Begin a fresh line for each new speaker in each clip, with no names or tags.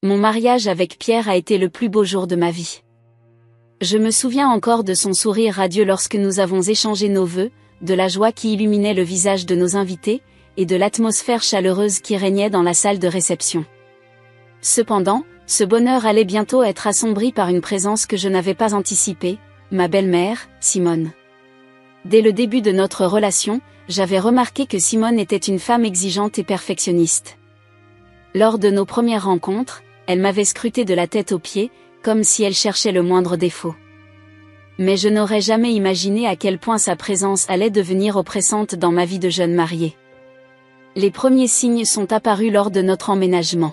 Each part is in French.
Mon mariage avec Pierre a été le plus beau jour de ma vie. Je me souviens encore de son sourire radieux lorsque nous avons échangé nos vœux, de la joie qui illuminait le visage de nos invités, et de l'atmosphère chaleureuse qui régnait dans la salle de réception. Cependant, ce bonheur allait bientôt être assombri par une présence que je n'avais pas anticipée, ma belle-mère, Simone. Dès le début de notre relation, j'avais remarqué que Simone était une femme exigeante et perfectionniste. Lors de nos premières rencontres, elle m'avait scruté de la tête aux pieds, comme si elle cherchait le moindre défaut. Mais je n'aurais jamais imaginé à quel point sa présence allait devenir oppressante dans ma vie de jeune mariée. Les premiers signes sont apparus lors de notre emménagement.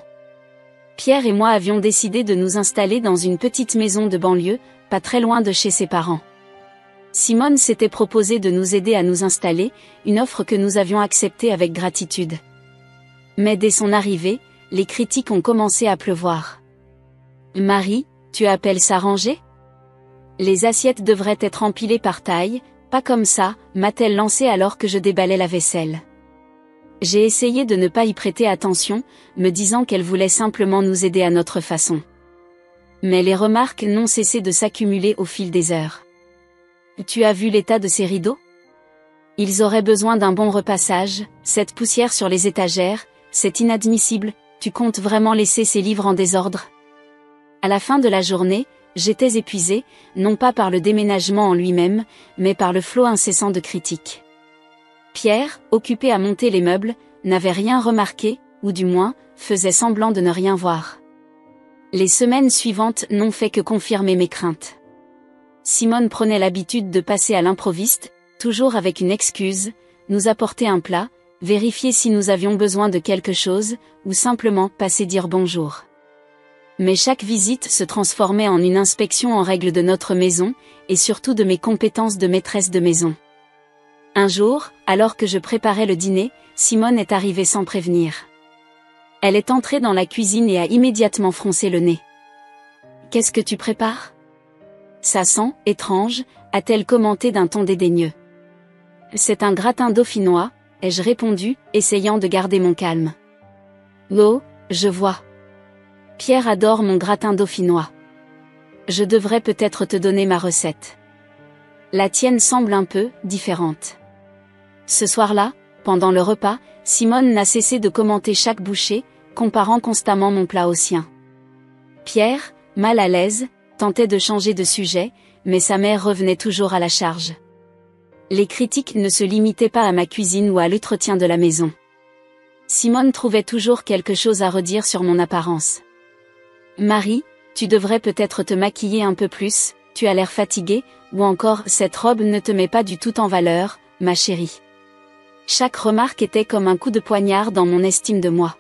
Pierre et moi avions décidé de nous installer dans une petite maison de banlieue, pas très loin de chez ses parents. Simone s'était proposée de nous aider à nous installer, une offre que nous avions acceptée avec gratitude. Mais dès son arrivée, les critiques ont commencé à pleuvoir. « Marie, tu appelles ça rangé ? Les assiettes devraient être empilées par taille, pas comme ça », m'a-t-elle lancé alors que je déballais la vaisselle. J'ai essayé de ne pas y prêter attention, me disant qu'elle voulait simplement nous aider à notre façon. Mais les remarques n'ont cessé de s'accumuler au fil des heures. « Tu as vu l'état de ces rideaux ? Ils auraient besoin d'un bon repassage, cette poussière sur les étagères, c'est inadmissible, tu comptes vraiment laisser ces livres en désordre ? » À la fin de la journée, j'étais épuisée, non pas par le déménagement en lui-même, mais par le flot incessant de critiques. Pierre, occupé à monter les meubles, n'avait rien remarqué, ou du moins, faisait semblant de ne rien voir. Les semaines suivantes n'ont fait que confirmer mes craintes. Simone prenait l'habitude de passer à l'improviste, toujours avec une excuse, nous apporter un plat, vérifier si nous avions besoin de quelque chose, ou simplement passer dire bonjour. Mais chaque visite se transformait en une inspection en règle de notre maison, et surtout de mes compétences de maîtresse de maison. Un jour, alors que je préparais le dîner, Simone est arrivée sans prévenir. Elle est entrée dans la cuisine et a immédiatement froncé le nez. « Qu'est-ce que tu prépares ? » « Ça sent étrange », a-t-elle commenté d'un ton dédaigneux. « C'est un gratin dauphinois », ai-je répondu, essayant de garder mon calme. « Oh, je vois. Pierre adore mon gratin dauphinois. Je devrais peut-être te donner ma recette. La tienne semble un peu différente. » Ce soir-là, pendant le repas, Simone n'a cessé de commenter chaque bouchée, comparant constamment mon plat au sien. Pierre, mal à l'aise, tentait de changer de sujet, mais sa mère revenait toujours à la charge. Les critiques ne se limitaient pas à ma cuisine ou à l'entretien de la maison. Simone trouvait toujours quelque chose à redire sur mon apparence. « Marie, tu devrais peut-être te maquiller un peu plus, tu as l'air fatiguée, ou encore cette robe ne te met pas du tout en valeur, ma chérie. » Chaque remarque était comme un coup de poignard dans mon estime de moi.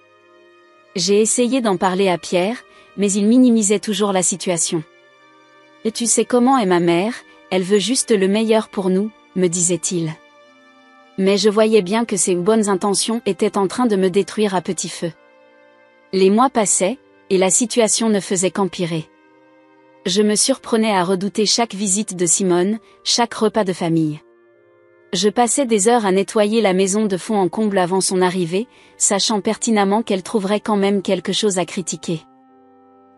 J'ai essayé d'en parler à Pierre, mais il minimisait toujours la situation. « Et tu sais comment est ma mère, elle veut juste le meilleur pour nous », me disait-il. Mais je voyais bien que ses bonnes intentions étaient en train de me détruire à petit feu. Les mois passaient, et la situation ne faisait qu'empirer. Je me surprenais à redouter chaque visite de Simone, chaque repas de famille. Je passais des heures à nettoyer la maison de fond en comble avant son arrivée, sachant pertinemment qu'elle trouverait quand même quelque chose à critiquer.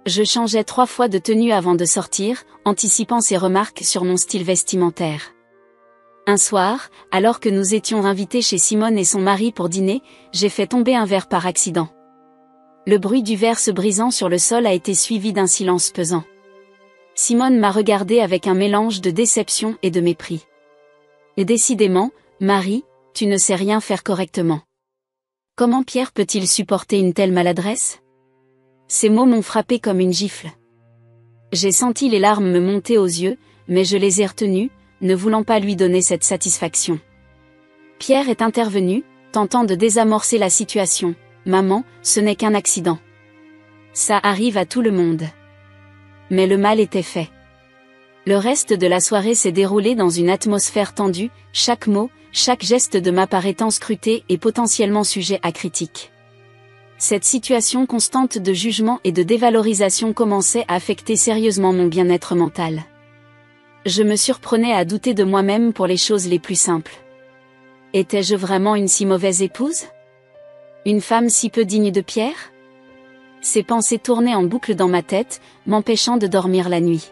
Je changeais 3 fois de tenue avant de sortir, anticipant ses remarques sur mon style vestimentaire. Un soir, alors que nous étions invités chez Simone et son mari pour dîner, j'ai fait tomber un verre par accident. Le bruit du verre se brisant sur le sol a été suivi d'un silence pesant. Simone m'a regardé avec un mélange de déception et de mépris. Et décidément, Marie, tu ne sais rien faire correctement. Comment Pierre peut-il supporter une telle maladresse ? Ces mots m'ont frappé comme une gifle. J'ai senti les larmes me monter aux yeux, mais je les ai retenues, ne voulant pas lui donner cette satisfaction. Pierre est intervenu, tentant de désamorcer la situation. « Maman, ce n'est qu'un accident. Ça arrive à tout le monde. » Mais le mal était fait. Le reste de la soirée s'est déroulé dans une atmosphère tendue, chaque mot, chaque geste de ma part étant scruté et potentiellement sujet à critique. Cette situation constante de jugement et de dévalorisation commençait à affecter sérieusement mon bien-être mental. Je me surprenais à douter de moi-même pour les choses les plus simples. Étais-je vraiment une si mauvaise épouse ? Une femme si peu digne de Pierre ? Ces pensées tournaient en boucle dans ma tête, m'empêchant de dormir la nuit.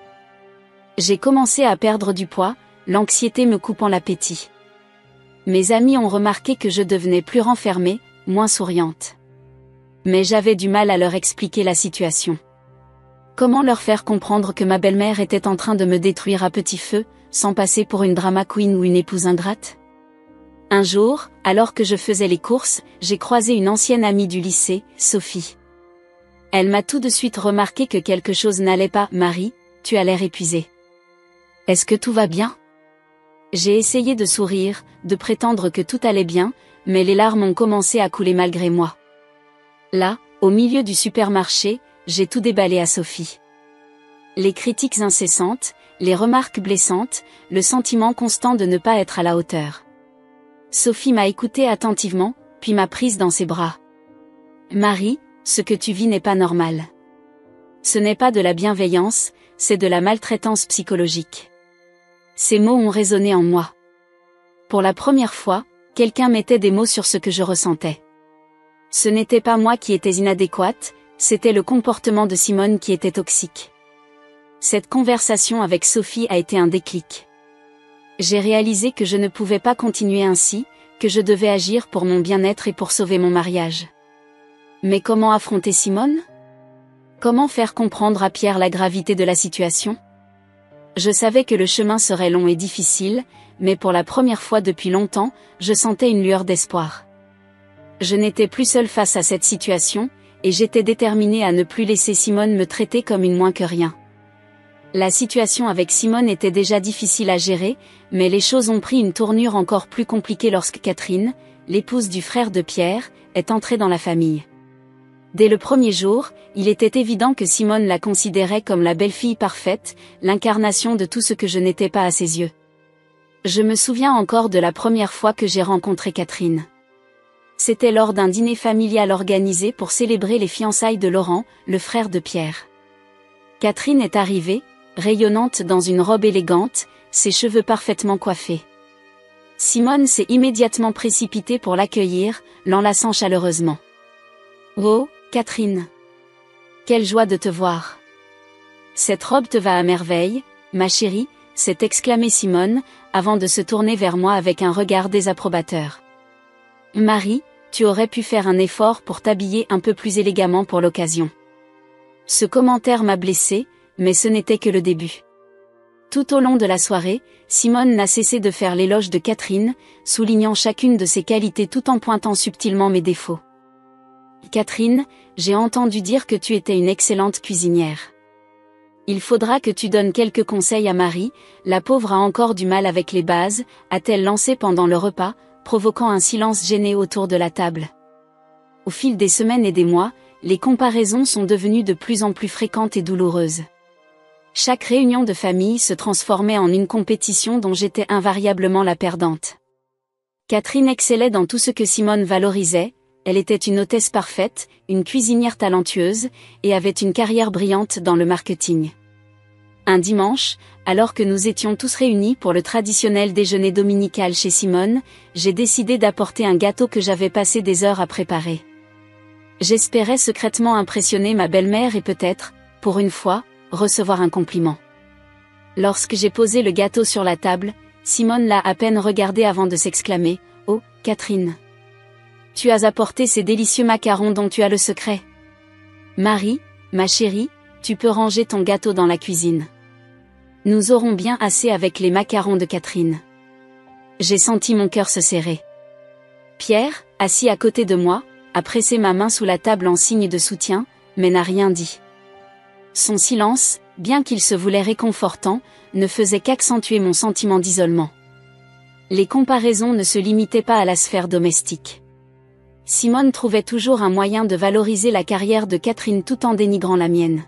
J'ai commencé à perdre du poids, l'anxiété me coupant l'appétit. Mes amis ont remarqué que je devenais plus renfermée, moins souriante. Mais j'avais du mal à leur expliquer la situation. Comment leur faire comprendre que ma belle-mère était en train de me détruire à petit feu, sans passer pour une drama queen ou une épouse ingrate? Un jour, alors que je faisais les courses, j'ai croisé une ancienne amie du lycée, Sophie. Elle m'a tout de suite remarqué que quelque chose n'allait pas. « Marie, tu as l'air épuisée. Est-ce que tout va bien ?» J'ai essayé de sourire, de prétendre que tout allait bien, mais les larmes ont commencé à couler malgré moi. Là, au milieu du supermarché, j'ai tout déballé à Sophie. Les critiques incessantes, les remarques blessantes, le sentiment constant de ne pas être à la hauteur. Sophie m'a écoutée attentivement, puis m'a prise dans ses bras. « Marie, ce que tu vis n'est pas normal. Ce n'est pas de la bienveillance, c'est de la maltraitance psychologique. » Ces mots ont résonné en moi. Pour la première fois, quelqu'un mettait des mots sur ce que je ressentais. Ce n'était pas moi qui étais inadéquate, c'était le comportement de Simone qui était toxique. Cette conversation avec Sophie a été un déclic. J'ai réalisé que je ne pouvais pas continuer ainsi, que je devais agir pour mon bien-être et pour sauver mon mariage. Mais comment affronter Simone? Comment faire comprendre à Pierre la gravité de la situation? Je savais que le chemin serait long et difficile, mais pour la première fois depuis longtemps, je sentais une lueur d'espoir. Je n'étais plus seule face à cette situation, et j'étais déterminée à ne plus laisser Simone me traiter comme une moins que rien. La situation avec Simone était déjà difficile à gérer, mais les choses ont pris une tournure encore plus compliquée lorsque Catherine, l'épouse du frère de Pierre, est entrée dans la famille. Dès le premier jour, il était évident que Simone la considérait comme la belle-fille parfaite, l'incarnation de tout ce que je n'étais pas à ses yeux. Je me souviens encore de la première fois que j'ai rencontré Catherine. C'était lors d'un dîner familial organisé pour célébrer les fiançailles de Laurent, le frère de Pierre. Catherine est arrivée, rayonnante dans une robe élégante, ses cheveux parfaitement coiffés. Simone s'est immédiatement précipitée pour l'accueillir, l'enlaçant chaleureusement. « Oh, Catherine! Quelle joie de te voir! Cette robe te va à merveille, ma chérie », s'est exclamée Simone, avant de se tourner vers moi avec un regard désapprobateur. « Marie, tu aurais pu faire un effort pour t'habiller un peu plus élégamment pour l'occasion. » Ce commentaire m'a blessée, mais ce n'était que le début. Tout au long de la soirée, Simone n'a cessé de faire l'éloge de Catherine, soulignant chacune de ses qualités tout en pointant subtilement mes défauts. « Catherine, j'ai entendu dire que tu étais une excellente cuisinière. Il faudra que tu donnes quelques conseils à Marie, la pauvre a encore du mal avec les bases », a-t-elle lancé pendant le repas, provoquant un silence gêné autour de la table. Au fil des semaines et des mois, les comparaisons sont devenues de plus en plus fréquentes et douloureuses. Chaque réunion de famille se transformait en une compétition dont j'étais invariablement la perdante. Catherine excellait dans tout ce que Simone valorisait, elle était une hôtesse parfaite, une cuisinière talentueuse, et avait une carrière brillante dans le marketing. Un dimanche, alors que nous étions tous réunis pour le traditionnel déjeuner dominical chez Simone, j'ai décidé d'apporter un gâteau que j'avais passé des heures à préparer. J'espérais secrètement impressionner ma belle-mère et peut-être, pour une fois, recevoir un compliment. Lorsque j'ai posé le gâteau sur la table, Simone l'a à peine regardé avant de s'exclamer « Oh, Catherine! Tu as apporté ces délicieux macarons dont tu as le secret. Marie, ma chérie, tu peux ranger ton gâteau dans la cuisine. Nous aurons bien assez avec les macarons de Catherine. » J'ai senti mon cœur se serrer. Pierre, assis à côté de moi, a pressé ma main sous la table en signe de soutien, mais n'a rien dit. Son silence, bien qu'il se voulait réconfortant, ne faisait qu'accentuer mon sentiment d'isolement. Les comparaisons ne se limitaient pas à la sphère domestique. Simone trouvait toujours un moyen de valoriser la carrière de Catherine tout en dénigrant la mienne.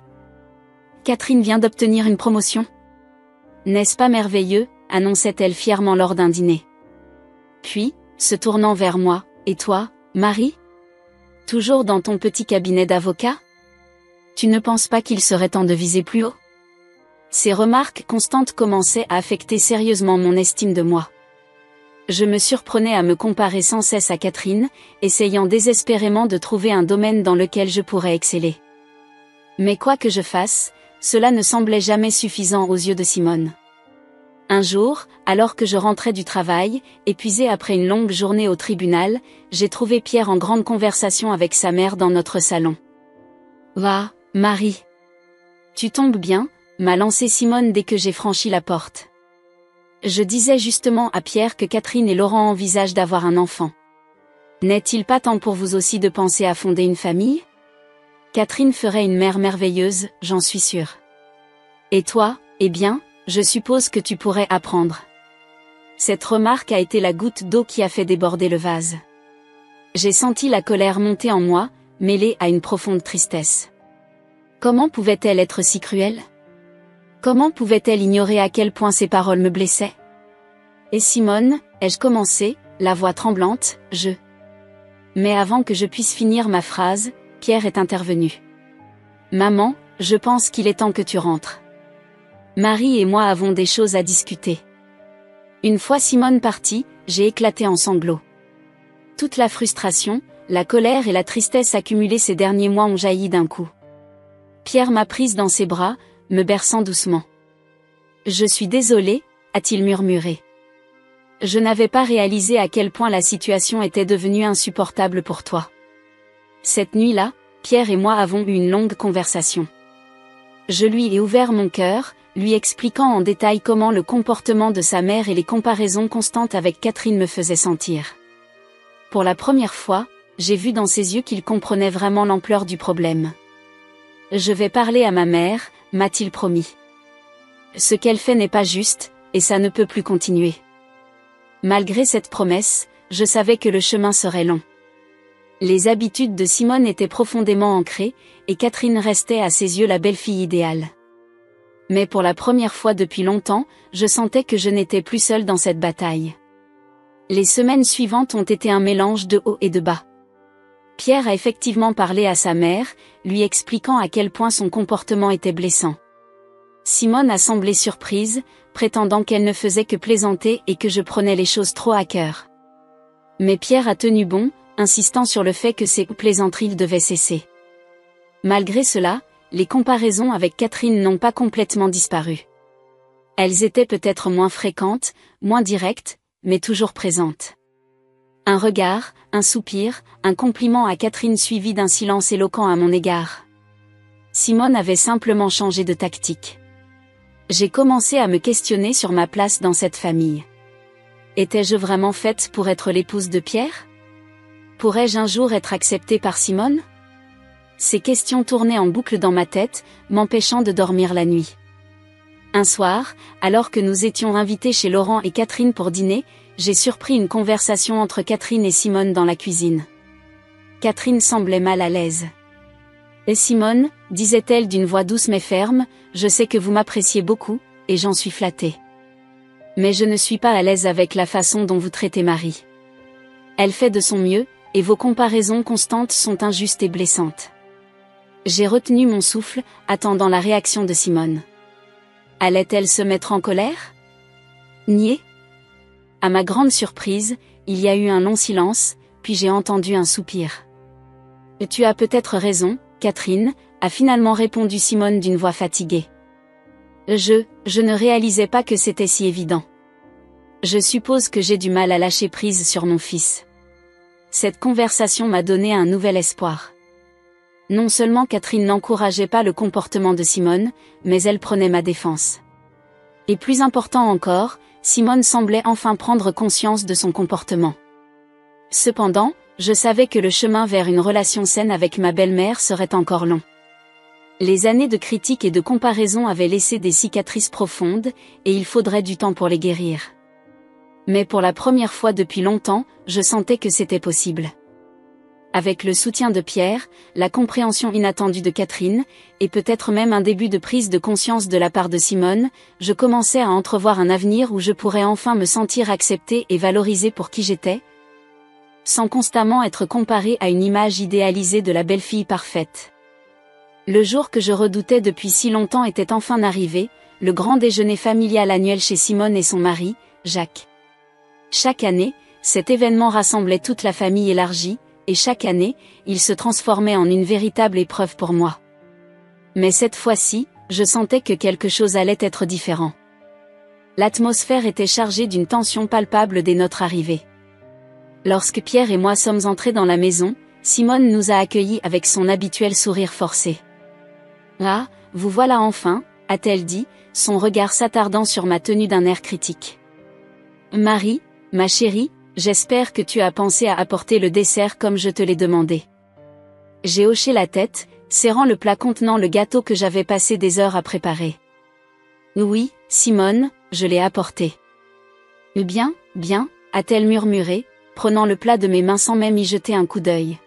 « Catherine vient d'obtenir une promotion. N'est-ce pas merveilleux ?» annonçait-elle fièrement lors d'un dîner. Puis, se tournant vers moi, « Et toi, Marie ? Toujours dans ton petit cabinet d'avocat ? Tu ne penses pas qu'il serait temps de viser plus haut ?» Ces remarques constantes commençaient à affecter sérieusement mon estime de moi. Je me surprenais à me comparer sans cesse à Catherine, essayant désespérément de trouver un domaine dans lequel je pourrais exceller. Mais quoi que je fasse, cela ne semblait jamais suffisant aux yeux de Simone. Un jour, alors que je rentrais du travail, épuisé après une longue journée au tribunal, j'ai trouvé Pierre en grande conversation avec sa mère dans notre salon. « Va, Marie. Tu tombes bien », m'a lancé Simone dès que j'ai franchi la porte. Je disais justement à Pierre que Catherine et Laurent envisagent d'avoir un enfant. N'est-il pas temps pour vous aussi de penser à fonder une famille ? Catherine ferait une mère merveilleuse, j'en suis sûre. Et toi, eh bien, je suppose que tu pourrais apprendre. Cette remarque a été la goutte d'eau qui a fait déborder le vase. J'ai senti la colère monter en moi, mêlée à une profonde tristesse. Comment pouvait-elle être si cruelle ? Comment pouvait-elle ignorer à quel point ces paroles me blessaient ? Et Simone, ai-je commencé, la voix tremblante, Mais avant que je puisse finir ma phrase, Pierre est intervenu. Maman, je pense qu'il est temps que tu rentres. Marie et moi avons des choses à discuter. Une fois Simone partie, j'ai éclaté en sanglots. Toute la frustration, la colère et la tristesse accumulées ces derniers mois ont jailli d'un coup. Pierre m'a prise dans ses bras, me berçant doucement. « Je suis désolé », a-t-il murmuré. Je n'avais pas réalisé à quel point la situation était devenue insupportable pour toi. Cette nuit-là, Pierre et moi avons eu une longue conversation. Je lui ai ouvert mon cœur, lui expliquant en détail comment le comportement de sa mère et les comparaisons constantes avec Catherine me faisaient sentir. Pour la première fois, j'ai vu dans ses yeux qu'il comprenait vraiment l'ampleur du problème. « Je vais parler à ma mère », m'a-t-il promis. Ce qu'elle fait n'est pas juste, et ça ne peut plus continuer. Malgré cette promesse, je savais que le chemin serait long. Les habitudes de Simone étaient profondément ancrées, et Catherine restait à ses yeux la belle-fille idéale. Mais pour la première fois depuis longtemps, je sentais que je n'étais plus seule dans cette bataille. Les semaines suivantes ont été un mélange de haut et de bas. Pierre a effectivement parlé à sa mère, lui expliquant à quel point son comportement était blessant. Simone a semblé surprise, prétendant qu'elle ne faisait que plaisanter et que je prenais les choses trop à cœur. Mais Pierre a tenu bon, insistant sur le fait que ces plaisanteries devaient cesser. Malgré cela, les comparaisons avec Catherine n'ont pas complètement disparu. Elles étaient peut-être moins fréquentes, moins directes, mais toujours présentes. Un regard, un soupir, un compliment à Catherine suivi d'un silence éloquent à mon égard. Simone avait simplement changé de tactique. J'ai commencé à me questionner sur ma place dans cette famille. Étais-je vraiment faite pour être l'épouse de Pierre ? Pourrais-je un jour être acceptée par Simone ? Ces questions tournaient en boucle dans ma tête, m'empêchant de dormir la nuit. Un soir, alors que nous étions invités chez Laurent et Catherine pour dîner, j'ai surpris une conversation entre Catherine et Simone dans la cuisine. Catherine semblait mal à l'aise. « Et Simone, disait-elle d'une voix douce mais ferme, je sais que vous m'appréciez beaucoup, et j'en suis flattée. Mais je ne suis pas à l'aise avec la façon dont vous traitez Marie. Elle fait de son mieux, et vos comparaisons constantes sont injustes et blessantes. » J'ai retenu mon souffle, attendant la réaction de Simone. Allait-elle se mettre en colère ? Nier ? À ma grande surprise, il y a eu un long silence, puis j'ai entendu un soupir. « Tu as peut-être raison, Catherine », a finalement répondu Simone d'une voix fatiguée. Je ne réalisais pas que c'était si évident. Je suppose que j'ai du mal à lâcher prise sur mon fils. Cette conversation m'a donné un nouvel espoir. Non seulement Catherine n'encourageait pas le comportement de Simone, mais elle prenait ma défense. Et plus important encore, Simone semblait enfin prendre conscience de son comportement. Cependant, je savais que le chemin vers une relation saine avec ma belle-mère serait encore long. Les années de critiques et de comparaison avaient laissé des cicatrices profondes, et il faudrait du temps pour les guérir. Mais pour la première fois depuis longtemps, je sentais que c'était possible. Avec le soutien de Pierre, la compréhension inattendue de Catherine, et peut-être même un début de prise de conscience de la part de Simone, je commençais à entrevoir un avenir où je pourrais enfin me sentir acceptée et valorisée pour qui j'étais, sans constamment être comparée à une image idéalisée de la belle-fille parfaite. Le jour que je redoutais depuis si longtemps était enfin arrivé, le grand déjeuner familial annuel chez Simone et son mari, Jacques. Chaque année, cet événement rassemblait toute la famille élargie, et chaque année, il se transformait en une véritable épreuve pour moi. Mais cette fois-ci, je sentais que quelque chose allait être différent. L'atmosphère était chargée d'une tension palpable dès notre arrivée. Lorsque Pierre et moi sommes entrés dans la maison, Simone nous a accueillis avec son habituel sourire forcé. « Ah, vous voilà enfin », a-t-elle dit, son regard s'attardant sur ma tenue d'un air critique. « Marie, ma chérie, j'espère que tu as pensé à apporter le dessert comme je te l'ai demandé. » J'ai hoché la tête, serrant le plat contenant le gâteau que j'avais passé des heures à préparer. « Oui, Simone, je l'ai apporté. »« Bien, bien », a-t-elle murmuré, prenant le plat de mes mains sans même y jeter un coup d'œil.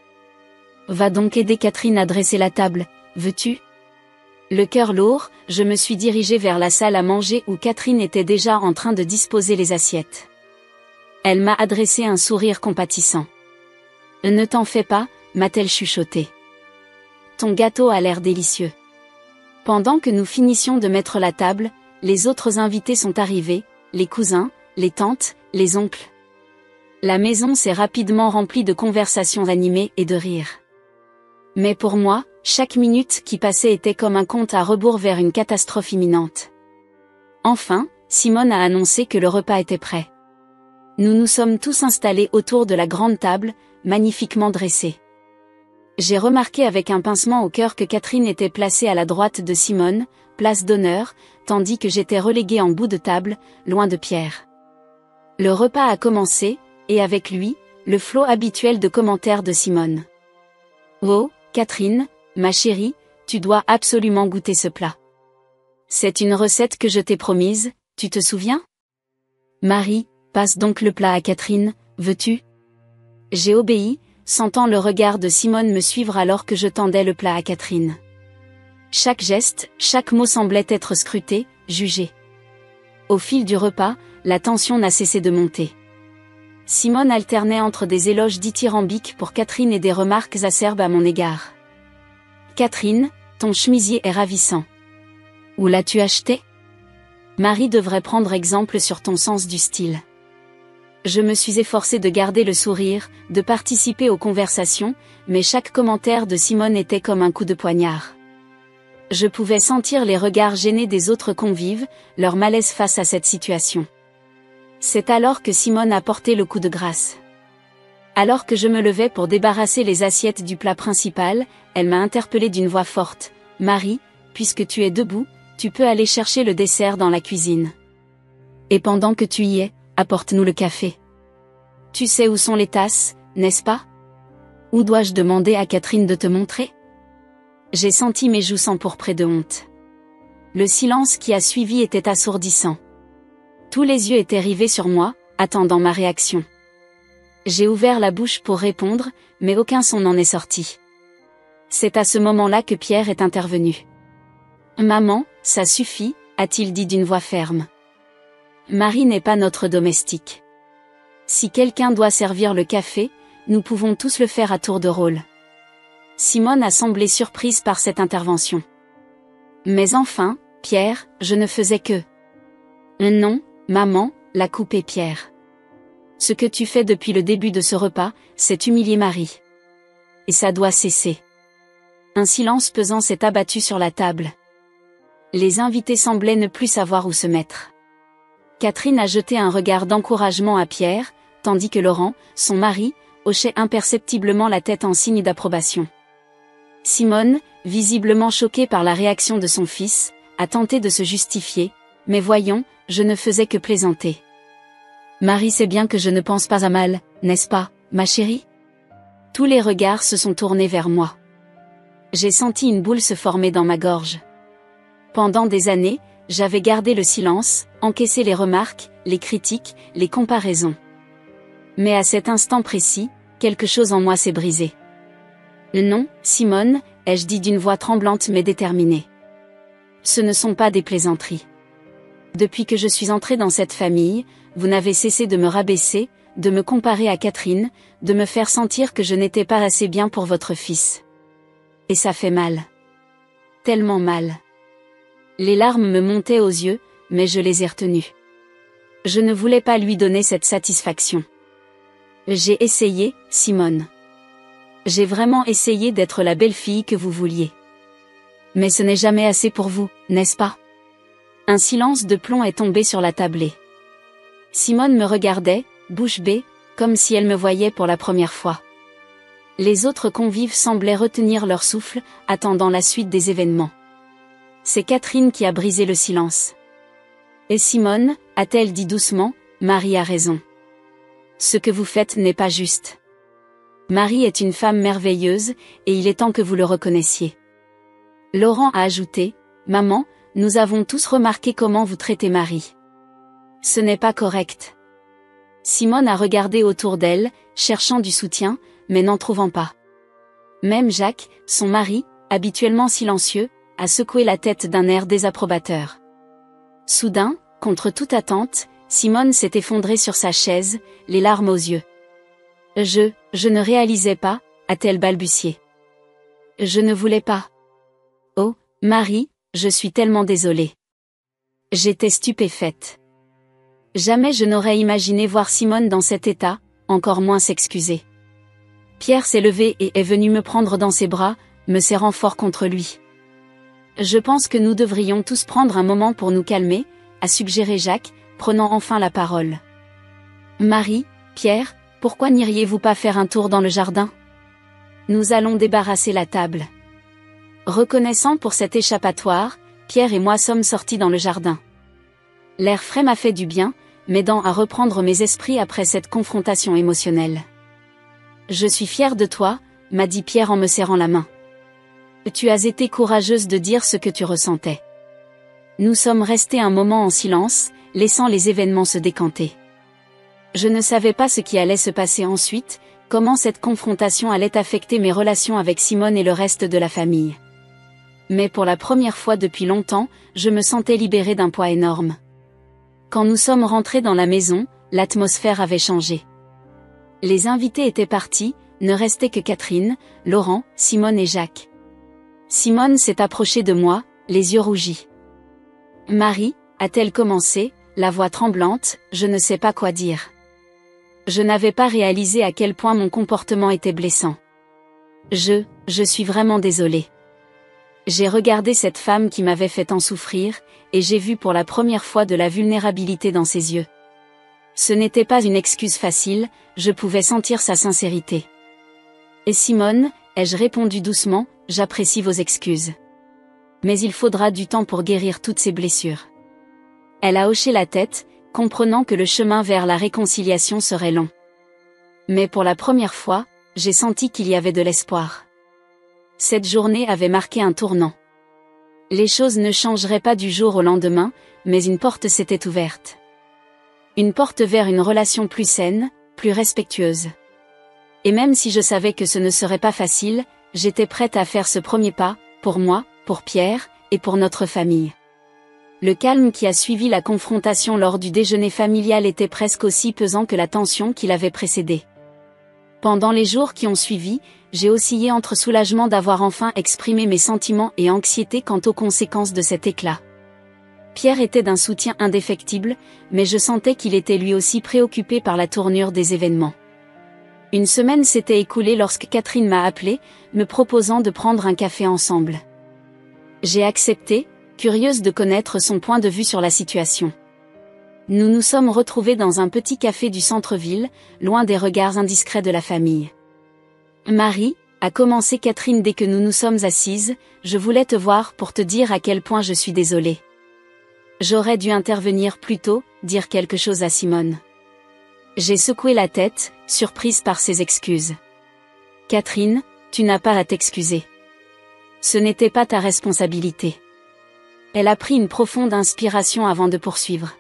« Va donc aider Catherine à dresser la table, veux-tu ?» Le cœur lourd, je me suis dirigée vers la salle à manger où Catherine était déjà en train de disposer les assiettes. Elle m'a adressé un sourire compatissant. « Ne t'en fais pas », m'a-t-elle chuchoté. « Ton gâteau a l'air délicieux. » Pendant que nous finissions de mettre la table, les autres invités sont arrivés, les cousins, les tantes, les oncles. La maison s'est rapidement remplie de conversations animées et de rires. Mais pour moi, chaque minute qui passait était comme un compte à rebours vers une catastrophe imminente. Enfin, Simone a annoncé que le repas était prêt. Nous nous sommes tous installés autour de la grande table, magnifiquement dressée. J'ai remarqué avec un pincement au cœur que Catherine était placée à la droite de Simone, place d'honneur, tandis que j'étais reléguée en bout de table, loin de Pierre. Le repas a commencé, et avec lui, le flot habituel de commentaires de Simone. « Oh, Catherine, ma chérie, tu dois absolument goûter ce plat. C'est une recette que je t'ai promise, tu te souviens ? Marie, passe donc le plat à Catherine, veux-tu ? » J'ai obéi, sentant le regard de Simone me suivre alors que je tendais le plat à Catherine. Chaque geste, chaque mot semblait être scruté, jugé. Au fil du repas, la tension n'a cessé de monter. Simone alternait entre des éloges dithyrambiques pour Catherine et des remarques acerbes à mon égard. « Catherine, ton chemisier est ravissant. Où l'as-tu acheté ? Marie devrait prendre exemple sur ton sens du style. » Je me suis efforcée de garder le sourire, de participer aux conversations, mais chaque commentaire de Simone était comme un coup de poignard. Je pouvais sentir les regards gênés des autres convives, leur malaise face à cette situation. C'est alors que Simone a porté le coup de grâce. Alors que je me levais pour débarrasser les assiettes du plat principal, elle m'a interpellée d'une voix forte. « Marie, puisque tu es debout, tu peux aller chercher le dessert dans la cuisine. Et pendant que tu y es, apporte-nous le café. Tu sais où sont les tasses, n'est-ce pas ? Ou dois-je demander à Catherine de te montrer ? » J'ai senti mes joues s'empourprer de honte. Le silence qui a suivi était assourdissant. Tous les yeux étaient rivés sur moi, attendant ma réaction. J'ai ouvert la bouche pour répondre, mais aucun son n'en est sorti. C'est à ce moment-là que Pierre est intervenu. « Maman, ça suffit », a-t-il dit d'une voix ferme. Marie n'est pas notre domestique. Si quelqu'un doit servir le café, nous pouvons tous le faire à tour de rôle. Simone a semblé surprise par cette intervention. Mais enfin, Pierre, je ne faisais que... Non, maman, l'a coupé Pierre. Ce que tu fais depuis le début de ce repas, c'est humilier Marie. Et ça doit cesser. Un silence pesant s'est abattu sur la table. Les invités semblaient ne plus savoir où se mettre. Catherine a jeté un regard d'encouragement à Pierre, tandis que Laurent, son mari, hochait imperceptiblement la tête en signe d'approbation. Simone, visiblement choquée par la réaction de son fils, a tenté de se justifier, mais voyons, je ne faisais que plaisanter. Marie sait bien que je ne pense pas à mal, n'est-ce pas, ma chérie ? Tous les regards se sont tournés vers moi. J'ai senti une boule se former dans ma gorge. Pendant des années, j'avais gardé le silence, encaissé les remarques, les critiques, les comparaisons. Mais à cet instant précis, quelque chose en moi s'est brisé. Non, Simone, ai-je dit d'une voix tremblante mais déterminée. Ce ne sont pas des plaisanteries. Depuis que je suis entrée dans cette famille, vous n'avez cessé de me rabaisser, de me comparer à Catherine, de me faire sentir que je n'étais pas assez bien pour votre fils. Et ça fait mal. Tellement mal. Les larmes me montaient aux yeux, mais je les ai retenues. Je ne voulais pas lui donner cette satisfaction. J'ai essayé, Simone. J'ai vraiment essayé d'être la belle-fille que vous vouliez. Mais ce n'est jamais assez pour vous, n'est-ce pas? Un silence de plomb est tombé sur la tablée. Simone me regardait, bouche bée, comme si elle me voyait pour la première fois. Les autres convives semblaient retenir leur souffle, attendant la suite des événements. C'est Catherine qui a brisé le silence. Et Simone, a-t-elle dit doucement, Marie a raison. Ce que vous faites n'est pas juste. Marie est une femme merveilleuse, et il est temps que vous le reconnaissiez. Laurent a ajouté, Maman, nous avons tous remarqué comment vous traitez Marie. Ce n'est pas correct. Simone a regardé autour d'elle, cherchant du soutien, mais n'en trouvant pas. Même Jacques, son mari, habituellement silencieux, a secoué la tête d'un air désapprobateur. Soudain, contre toute attente, Simone s'est effondrée sur sa chaise, les larmes aux yeux. Je ne réalisais pas, a-t-elle balbutié. Je ne voulais pas. Oh, Marie, je suis tellement désolée. J'étais stupéfaite. Jamais je n'aurais imaginé voir Simone dans cet état, encore moins s'excuser. Pierre s'est levé et est venu me prendre dans ses bras, me serrant fort contre lui. Je pense que nous devrions tous prendre un moment pour nous calmer, a suggéré Jacques, prenant enfin la parole. Marie, Pierre, pourquoi n'iriez-vous pas faire un tour dans le jardin? Nous allons débarrasser la table. Reconnaissant pour cet échappatoire, Pierre et moi sommes sortis dans le jardin. L'air frais m'a fait du bien, m'aidant à reprendre mes esprits après cette confrontation émotionnelle. Je suis fière de toi, m'a dit Pierre en me serrant la main. Tu as été courageuse de dire ce que tu ressentais. Nous sommes restés un moment en silence, laissant les événements se décanter. Je ne savais pas ce qui allait se passer ensuite, comment cette confrontation allait affecter mes relations avec Simone et le reste de la famille. Mais pour la première fois depuis longtemps, je me sentais libérée d'un poids énorme. Quand nous sommes rentrés dans la maison, l'atmosphère avait changé. Les invités étaient partis, ne restait que Catherine, Laurent, Simone et Jacques. Simone s'est approchée de moi, les yeux rougis. Marie, a-t-elle commencé, la voix tremblante, je ne sais pas quoi dire. Je n'avais pas réalisé à quel point mon comportement était blessant. Je suis vraiment désolée. J'ai regardé cette femme qui m'avait fait tant souffrir, et j'ai vu pour la première fois de la vulnérabilité dans ses yeux. Ce n'était pas une excuse facile, je pouvais sentir sa sincérité. Et Simone, ai-je répondu doucement, j'apprécie vos excuses. Mais il faudra du temps pour guérir toutes ces blessures. Elle a hoché la tête, comprenant que le chemin vers la réconciliation serait long. Mais pour la première fois, j'ai senti qu'il y avait de l'espoir. Cette journée avait marqué un tournant. Les choses ne changeraient pas du jour au lendemain, mais une porte s'était ouverte. Une porte vers une relation plus saine, plus respectueuse. Et même si je savais que ce ne serait pas facile, j'étais prête à faire ce premier pas, pour moi, pour Pierre, et pour notre famille. Le calme qui a suivi la confrontation lors du déjeuner familial était presque aussi pesant que la tension qui l'avait précédé. Pendant les jours qui ont suivi, j'ai oscillé entre soulagement d'avoir enfin exprimé mes sentiments et anxiété quant aux conséquences de cet éclat. Pierre était d'un soutien indéfectible, mais je sentais qu'il était lui aussi préoccupé par la tournure des événements. Une semaine s'était écoulée lorsque Catherine m'a appelé, me proposant de prendre un café ensemble. J'ai accepté, curieuse de connaître son point de vue sur la situation. Nous nous sommes retrouvés dans un petit café du centre-ville, loin des regards indiscrets de la famille. Marie, a commencé Catherine dès que nous nous sommes assises, je voulais te voir pour te dire à quel point je suis désolée. J'aurais dû intervenir plus tôt, dire quelque chose à Simone. J'ai secoué la tête, surprise par ses excuses. Catherine, tu n'as pas à t'excuser. Ce n'était pas ta responsabilité. Elle a pris une profonde inspiration avant de poursuivre.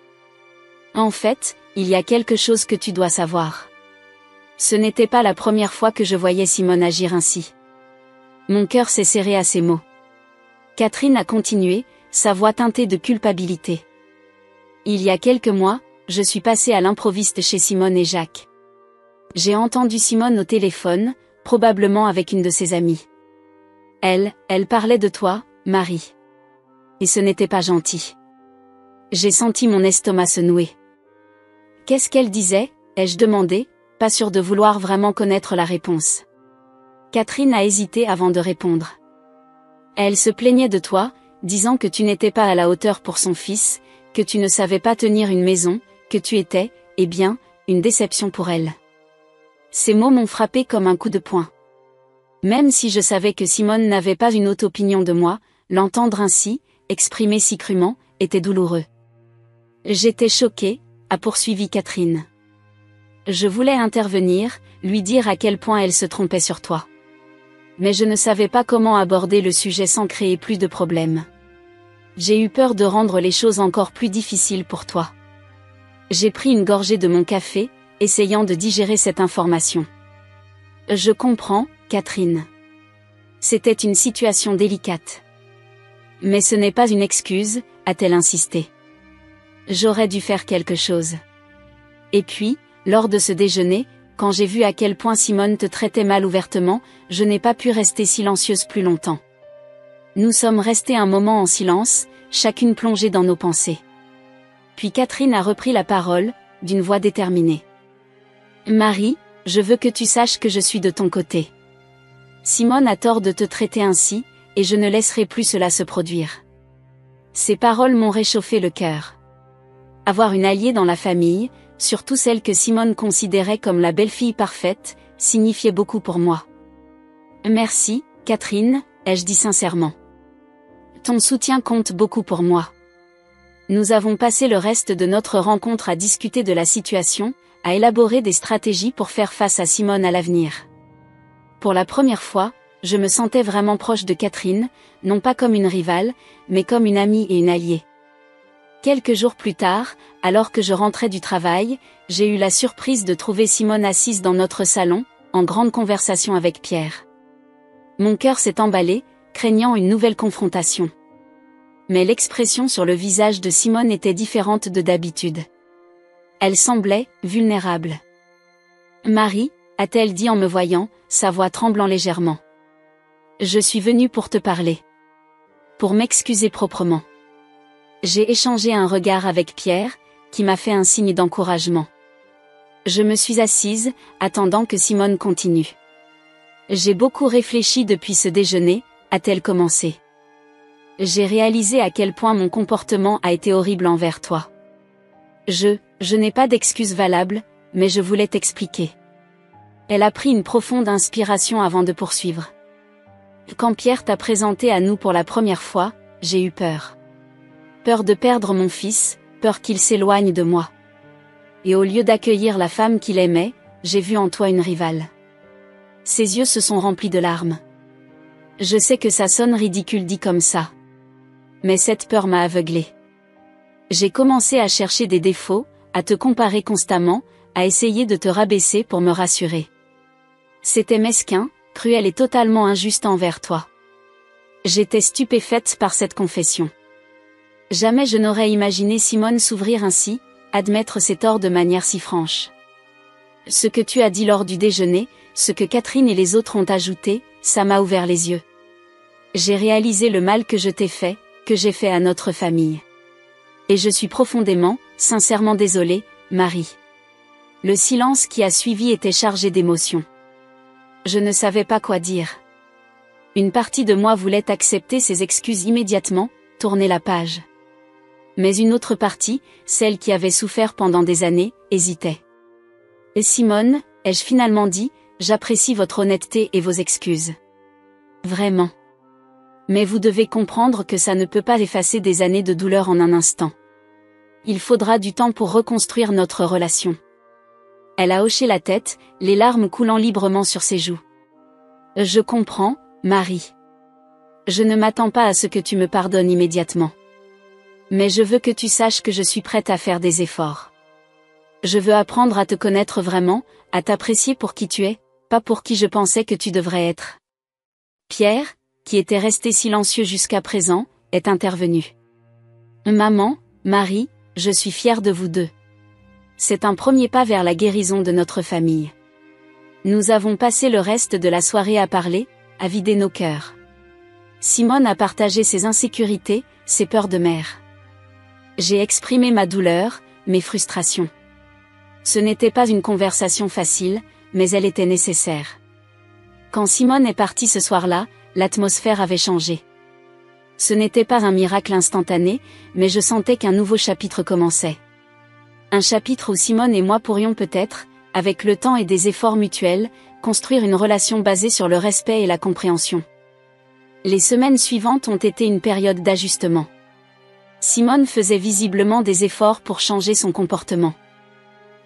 En fait, il y a quelque chose que tu dois savoir. Ce n'était pas la première fois que je voyais Simone agir ainsi. Mon cœur s'est serré à ces mots. Catherine a continué, sa voix teintée de culpabilité. Il y a quelques mois, je suis passée à l'improviste chez Simone et Jacques. J'ai entendu Simone au téléphone, probablement avec une de ses amies. Elle parlait de toi, Marie. Et ce n'était pas gentil. J'ai senti mon estomac se nouer. Qu'est-ce qu'elle disait, ai-je demandé, pas sûre de vouloir vraiment connaître la réponse. Catherine a hésité avant de répondre. Elle se plaignait de toi, disant que tu n'étais pas à la hauteur pour son fils, que tu ne savais pas tenir une maison, que tu étais, eh bien, une déception pour elle. Ces mots m'ont frappé comme un coup de poing. Même si je savais que Simone n'avait pas une haute opinion de moi, l'entendre ainsi, exprimé si crûment, était douloureux. J'étais choquée, a poursuivi Catherine. Je voulais intervenir, lui dire à quel point elle se trompait sur toi. Mais je ne savais pas comment aborder le sujet sans créer plus de problèmes. J'ai eu peur de rendre les choses encore plus difficiles pour toi. J'ai pris une gorgée de mon café, essayant de digérer cette information. Je comprends, Catherine. C'était une situation délicate. Mais ce n'est pas une excuse, a-t-elle insisté. J'aurais dû faire quelque chose. Et puis, lors de ce déjeuner, quand j'ai vu à quel point Simone te traitait mal ouvertement, je n'ai pas pu rester silencieuse plus longtemps. Nous sommes restés un moment en silence, chacune plongée dans nos pensées. Puis Catherine a repris la parole, d'une voix déterminée. Marie, je veux que tu saches que je suis de ton côté. Simone a tort de te traiter ainsi, et je ne laisserai plus cela se produire. Ces paroles m'ont réchauffé le cœur. Avoir une alliée dans la famille, surtout celle que Simone considérait comme la belle-fille parfaite, signifiait beaucoup pour moi. Merci, Catherine, ai-je dit sincèrement. Ton soutien compte beaucoup pour moi. Nous avons passé le reste de notre rencontre à discuter de la situation, à élaborer des stratégies pour faire face à Simone à l'avenir. Pour la première fois, je me sentais vraiment proche de Catherine, non pas comme une rivale, mais comme une amie et une alliée. Quelques jours plus tard, alors que je rentrais du travail, j'ai eu la surprise de trouver Simone assise dans notre salon, en grande conversation avec Pierre. Mon cœur s'est emballé, craignant une nouvelle confrontation. Mais l'expression sur le visage de Simone était différente de d'habitude. Elle semblait vulnérable. Marie, a-t-elle dit en me voyant, sa voix tremblant légèrement. Je suis venue pour te parler. Pour m'excuser proprement. J'ai échangé un regard avec Pierre, qui m'a fait un signe d'encouragement. Je me suis assise, attendant que Simone continue. J'ai beaucoup réfléchi depuis ce déjeuner, a-t-elle commencé. J'ai réalisé à quel point mon comportement a été horrible envers toi. Je n'ai pas d'excuse valable, mais je voulais t'expliquer. Elle a pris une profonde inspiration avant de poursuivre. Quand Pierre t'a présenté à nous pour la première fois, j'ai eu peur. Peur de perdre mon fils, peur qu'il s'éloigne de moi. Et au lieu d'accueillir la femme qu'il aimait, j'ai vu en toi une rivale. Ses yeux se sont remplis de larmes. Je sais que ça sonne ridicule dit comme ça. Mais cette peur m'a aveuglée. J'ai commencé à chercher des défauts, à te comparer constamment, à essayer de te rabaisser pour me rassurer. C'était mesquin, cruel et totalement injuste envers toi. J'étais stupéfaite par cette confession. Jamais je n'aurais imaginé Simone s'ouvrir ainsi, admettre ses torts de manière si franche. Ce que tu as dit lors du déjeuner, ce que Catherine et les autres ont ajouté, ça m'a ouvert les yeux. J'ai réalisé le mal que je t'ai fait, que j'ai fait à notre famille. Et je suis profondément, sincèrement désolée, Marie. Le silence qui a suivi était chargé d'émotions. Je ne savais pas quoi dire. Une partie de moi voulait accepter ses excuses immédiatement, tourner la page. Mais une autre partie, celle qui avait souffert pendant des années, hésitait. Et Simone, ai-je finalement dit, j'apprécie votre honnêteté et vos excuses. Vraiment. Mais vous devez comprendre que ça ne peut pas effacer des années de douleur en un instant. Il faudra du temps pour reconstruire notre relation. Elle a hoché la tête, les larmes coulant librement sur ses joues. Je comprends, Marie. Je ne m'attends pas à ce que tu me pardonnes immédiatement. Mais je veux que tu saches que je suis prête à faire des efforts. Je veux apprendre à te connaître vraiment, à t'apprécier pour qui tu es, pas pour qui je pensais que tu devrais être. Pierre, qui était resté silencieux jusqu'à présent, est intervenu. Maman, Marie, je suis fière de vous deux. C'est un premier pas vers la guérison de notre famille. Nous avons passé le reste de la soirée à parler, à vider nos cœurs. Simone a partagé ses insécurités, ses peurs de mère. J'ai exprimé ma douleur, mes frustrations. Ce n'était pas une conversation facile, mais elle était nécessaire. Quand Simone est partie ce soir-là, l'atmosphère avait changé. Ce n'était pas un miracle instantané, mais je sentais qu'un nouveau chapitre commençait. Un chapitre où Simone et moi pourrions peut-être, avec le temps et des efforts mutuels, construire une relation basée sur le respect et la compréhension. Les semaines suivantes ont été une période d'ajustement. Simone faisait visiblement des efforts pour changer son comportement.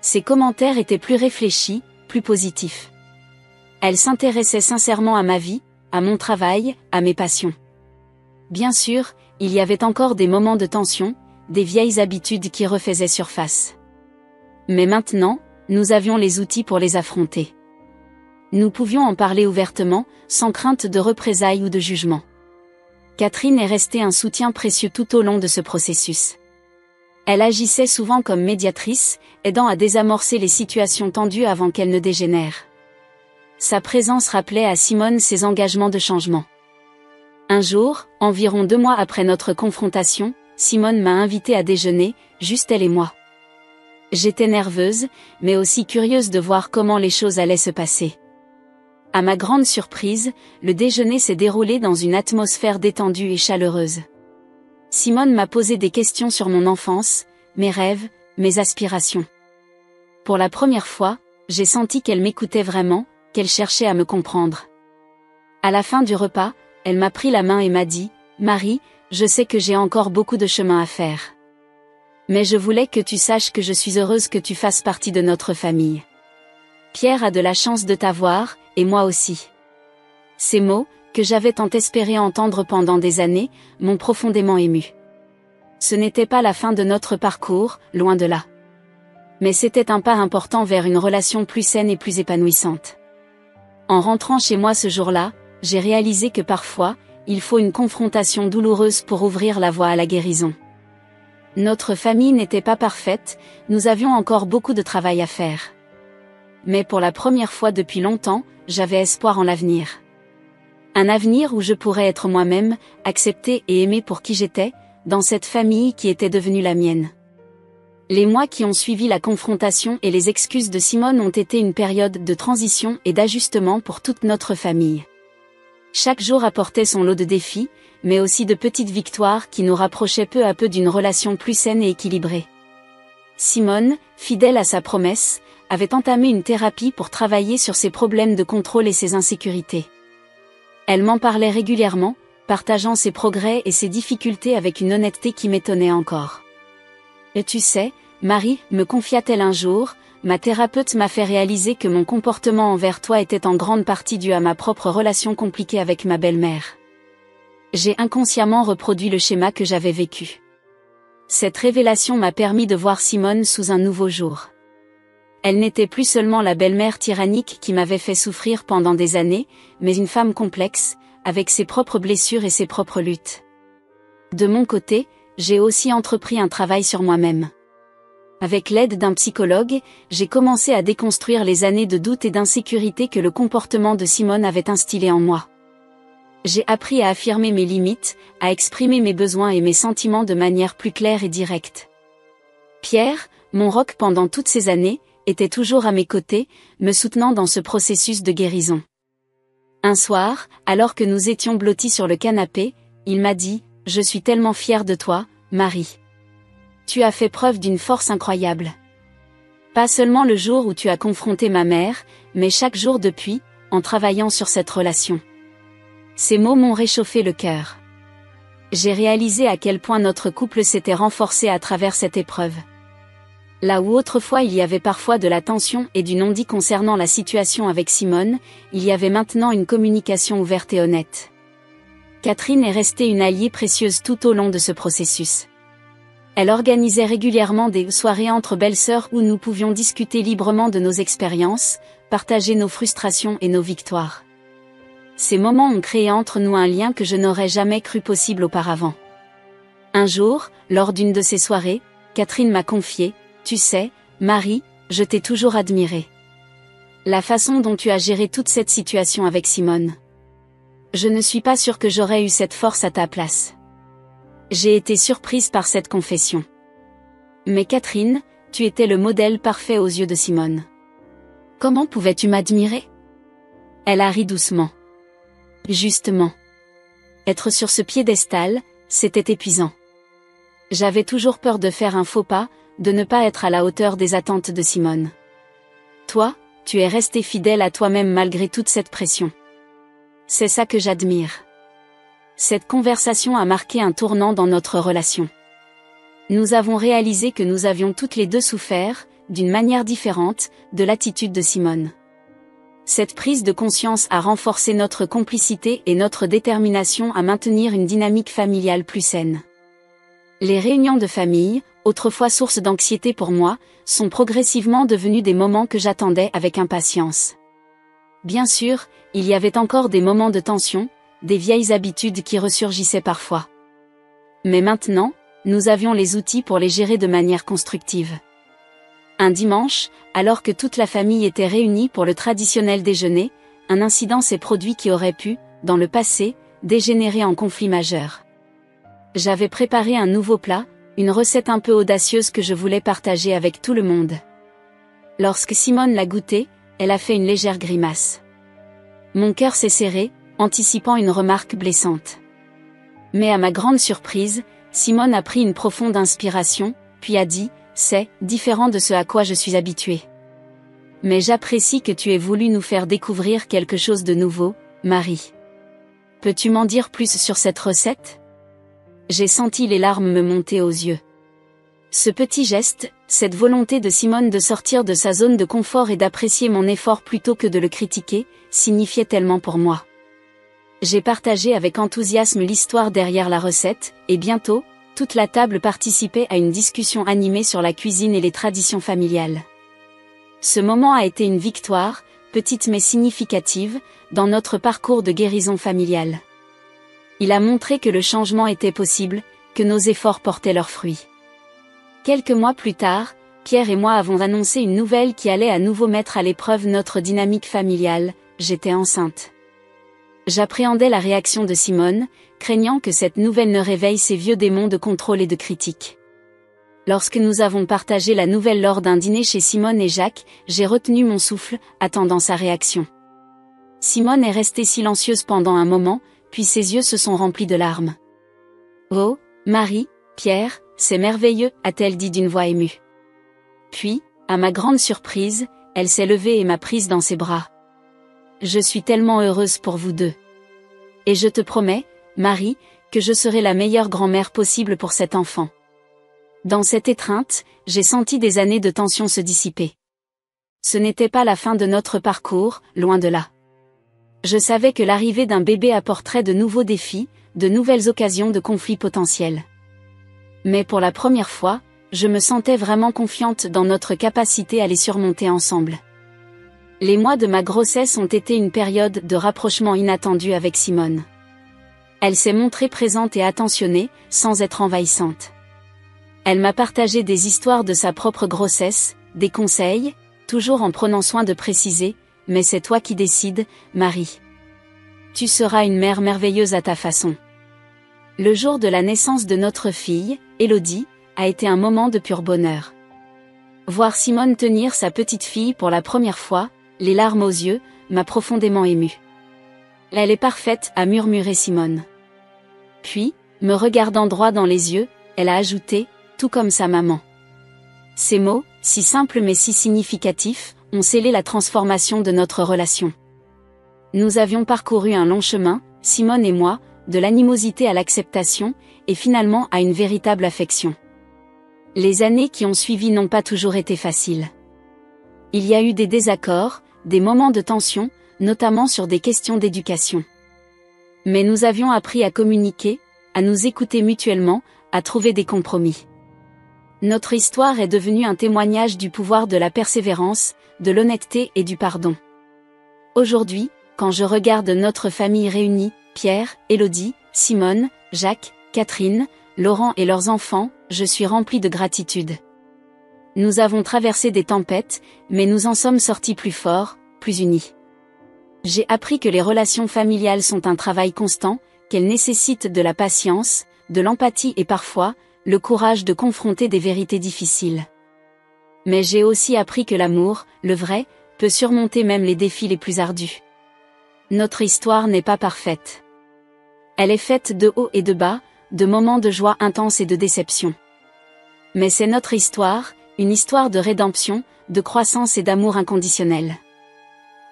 Ses commentaires étaient plus réfléchis, plus positifs. Elle s'intéressait sincèrement à ma vie, à mon travail, à mes passions. Bien sûr, il y avait encore des moments de tension, des vieilles habitudes qui refaisaient surface. Mais maintenant, nous avions les outils pour les affronter. Nous pouvions en parler ouvertement, sans crainte de représailles ou de jugement. Catherine est restée un soutien précieux tout au long de ce processus. Elle agissait souvent comme médiatrice, aidant à désamorcer les situations tendues avant qu'elles ne dégénèrent. Sa présence rappelait à Simone ses engagements de changement. Un jour, environ 2 mois après notre confrontation, Simone m'a invitée à déjeuner, juste elle et moi. J'étais nerveuse, mais aussi curieuse de voir comment les choses allaient se passer. À ma grande surprise, le déjeuner s'est déroulé dans une atmosphère détendue et chaleureuse. Simone m'a posé des questions sur mon enfance, mes rêves, mes aspirations. Pour la première fois, j'ai senti qu'elle m'écoutait vraiment, qu'elle cherchait à me comprendre. À la fin du repas, elle m'a pris la main et m'a dit « Marie, je sais que j'ai encore beaucoup de chemin à faire. Mais je voulais que tu saches que je suis heureuse que tu fasses partie de notre famille. Pierre a de la chance de t'avoir, et moi aussi. » Ces mots, que j'avais tant espéré entendre pendant des années, m'ont profondément émue. Ce n'était pas la fin de notre parcours, loin de là. Mais c'était un pas important vers une relation plus saine et plus épanouissante. En rentrant chez moi ce jour-là, j'ai réalisé que parfois, il faut une confrontation douloureuse pour ouvrir la voie à la guérison. Notre famille n'était pas parfaite, nous avions encore beaucoup de travail à faire. Mais pour la première fois depuis longtemps, j'avais espoir en l'avenir. Un avenir où je pourrais être moi-même, acceptée et aimée pour qui j'étais, dans cette famille qui était devenue la mienne. Les mois qui ont suivi la confrontation et les excuses de Simone ont été une période de transition et d'ajustement pour toute notre famille. Chaque jour apportait son lot de défis, mais aussi de petites victoires qui nous rapprochaient peu à peu d'une relation plus saine et équilibrée. Simone, fidèle à sa promesse, avait entamé une thérapie pour travailler sur ses problèmes de contrôle et ses insécurités. Elle m'en parlait régulièrement, partageant ses progrès et ses difficultés avec une honnêteté qui m'étonnait encore. « Et tu sais, Marie, me confia-t-elle un jour, ma thérapeute m'a fait réaliser que mon comportement envers toi était en grande partie dû à ma propre relation compliquée avec ma belle-mère. J'ai inconsciemment reproduit le schéma que j'avais vécu. Cette révélation m'a permis de voir Simone sous un nouveau jour. Elle n'était plus seulement la belle-mère tyrannique qui m'avait fait souffrir pendant des années, mais une femme complexe, avec ses propres blessures et ses propres luttes. De mon côté, j'ai aussi entrepris un travail sur moi-même. Avec l'aide d'un psychologue, j'ai commencé à déconstruire les années de doute et d'insécurité que le comportement de Simone avait instillé en moi. J'ai appris à affirmer mes limites, à exprimer mes besoins et mes sentiments de manière plus claire et directe. Pierre, mon roc pendant toutes ces années, était toujours à mes côtés, me soutenant dans ce processus de guérison. Un soir, alors que nous étions blottis sur le canapé, il m'a dit « Je suis tellement fière de toi, Marie. Tu as fait preuve d'une force incroyable. Pas seulement le jour où tu as confronté ma mère, mais chaque jour depuis, en travaillant sur cette relation. » Ces mots m'ont réchauffé le cœur. J'ai réalisé à quel point notre couple s'était renforcé à travers cette épreuve. Là où autrefois il y avait parfois de la tension et du non-dit concernant la situation avec Simone, il y avait maintenant une communication ouverte et honnête. Catherine est restée une alliée précieuse tout au long de ce processus. Elle organisait régulièrement des soirées entre belles-sœurs où nous pouvions discuter librement de nos expériences, partager nos frustrations et nos victoires. Ces moments ont créé entre nous un lien que je n'aurais jamais cru possible auparavant. Un jour, lors d'une de ces soirées, Catherine m'a confié « Tu sais, Marie, je t'ai toujours admirée. La façon dont tu as géré toute cette situation avec Simone. Je ne suis pas sûre que j'aurais eu cette force à ta place. » J'ai été surprise par cette confession. Mais Catherine, tu étais le modèle parfait aux yeux de Simone. Comment pouvais-tu m'admirer ? Elle a ri doucement. Justement. Être sur ce piédestal, c'était épuisant. J'avais toujours peur de faire un faux pas, de ne pas être à la hauteur des attentes de Simone. Toi, tu es resté fidèle à toi-même malgré toute cette pression. C'est ça que j'admire. Cette conversation a marqué un tournant dans notre relation. Nous avons réalisé que nous avions toutes les deux souffert, d'une manière différente, de l'attitude de Simone. Cette prise de conscience a renforcé notre complicité et notre détermination à maintenir une dynamique familiale plus saine. Les réunions de famille, autrefois source d'anxiété pour moi, sont progressivement devenues des moments que j'attendais avec impatience. Bien sûr, il y avait encore des moments de tension, des vieilles habitudes qui ressurgissaient parfois. Mais maintenant, nous avions les outils pour les gérer de manière constructive. Un dimanche, alors que toute la famille était réunie pour le traditionnel déjeuner, un incident s'est produit qui aurait pu, dans le passé, dégénérer en conflit majeur. J'avais préparé un nouveau plat, une recette un peu audacieuse que je voulais partager avec tout le monde. Lorsque Simone l'a goûté, elle a fait une légère grimace. Mon cœur s'est serré, anticipant une remarque blessante. Mais à ma grande surprise, Simone a pris une profonde inspiration, puis a dit « C'est différent de ce à quoi je suis habituée. Mais j'apprécie que tu aies voulu nous faire découvrir quelque chose de nouveau, Marie. Peux-tu m'en dire plus sur cette recette ?» J'ai senti les larmes me monter aux yeux. Ce petit geste, cette volonté de Simone de sortir de sa zone de confort et d'apprécier mon effort plutôt que de le critiquer, signifiait tellement pour moi. J'ai partagé avec enthousiasme l'histoire derrière la recette, et bientôt, toute la table participait à une discussion animée sur la cuisine et les traditions familiales. Ce moment a été une victoire, petite mais significative, dans notre parcours de guérison familiale. Il a montré que le changement était possible, que nos efforts portaient leurs fruits. Quelques mois plus tard, Pierre et moi avons annoncé une nouvelle qui allait à nouveau mettre à l'épreuve notre dynamique familiale, j'étais enceinte. J'appréhendais la réaction de Simone, craignant que cette nouvelle ne réveille ses vieux démons de contrôle et de critique. Lorsque nous avons partagé la nouvelle lors d'un dîner chez Simone et Jacques, j'ai retenu mon souffle, attendant sa réaction. Simone est restée silencieuse pendant un moment, puis ses yeux se sont remplis de larmes. « Oh, Marie, Pierre, c'est merveilleux », a-t-elle dit d'une voix émue. Puis, à ma grande surprise, elle s'est levée et m'a prise dans ses bras. « Je suis tellement heureuse pour vous deux. Et je te promets, Marie, que je serai la meilleure grand-mère possible pour cet enfant. » Dans cette étreinte, j'ai senti des années de tension se dissiper. Ce n'était pas la fin de notre parcours, loin de là. Je savais que l'arrivée d'un bébé apporterait de nouveaux défis, de nouvelles occasions de conflits potentiels. Mais pour la première fois, je me sentais vraiment confiante dans notre capacité à les surmonter ensemble. Les mois de ma grossesse ont été une période de rapprochement inattendu avec Simone. Elle s'est montrée présente et attentionnée, sans être envahissante. Elle m'a partagé des histoires de sa propre grossesse, des conseils, toujours en prenant soin de préciser « Mais c'est toi qui décides, Marie. Tu seras une mère merveilleuse à ta façon. » Le jour de la naissance de notre fille, Élodie, a été un moment de pur bonheur. Voir Simone tenir sa petite fille pour la première fois, les larmes aux yeux, m'a profondément émue. « Elle est parfaite », a murmuré Simone. Puis, me regardant droit dans les yeux, elle a ajouté « Tout comme sa maman ». Ces mots, si simples mais si significatifs, ont scellé la transformation de notre relation. Nous avions parcouru un long chemin, Simone et moi, de l'animosité à l'acceptation, et finalement à une véritable affection. Les années qui ont suivi n'ont pas toujours été faciles. Il y a eu des désaccords, des moments de tension, notamment sur des questions d'éducation. Mais nous avions appris à communiquer, à nous écouter mutuellement, à trouver des compromis. Notre histoire est devenue un témoignage du pouvoir de la persévérance, de l'honnêteté et du pardon. Aujourd'hui, quand je regarde notre famille réunie, Pierre, Élodie, Simone, Jacques, Catherine, Laurent et leurs enfants, je suis remplie de gratitude. Nous avons traversé des tempêtes, mais nous en sommes sortis plus forts, plus unis. J'ai appris que les relations familiales sont un travail constant, qu'elles nécessitent de la patience, de l'empathie et parfois, le courage de confronter des vérités difficiles. Mais j'ai aussi appris que l'amour, le vrai, peut surmonter même les défis les plus ardus. Notre histoire n'est pas parfaite. Elle est faite de hauts et de bas, de moments de joie intense et de déception. Mais c'est notre histoire, une histoire de rédemption, de croissance et d'amour inconditionnel.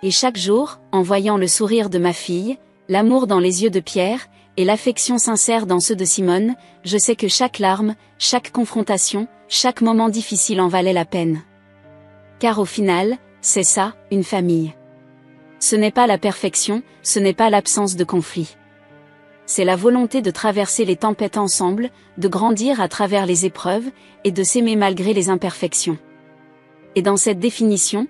Et chaque jour, en voyant le sourire de ma fille, l'amour dans les yeux de Pierre, et l'affection sincère dans ceux de Simone, je sais que chaque larme, chaque confrontation, chaque moment difficile en valait la peine. Car au final, c'est ça, une famille. Ce n'est pas la perfection, ce n'est pas l'absence de conflit. C'est la volonté de traverser les tempêtes ensemble, de grandir à travers les épreuves, et de s'aimer malgré les imperfections. Et dans cette définition,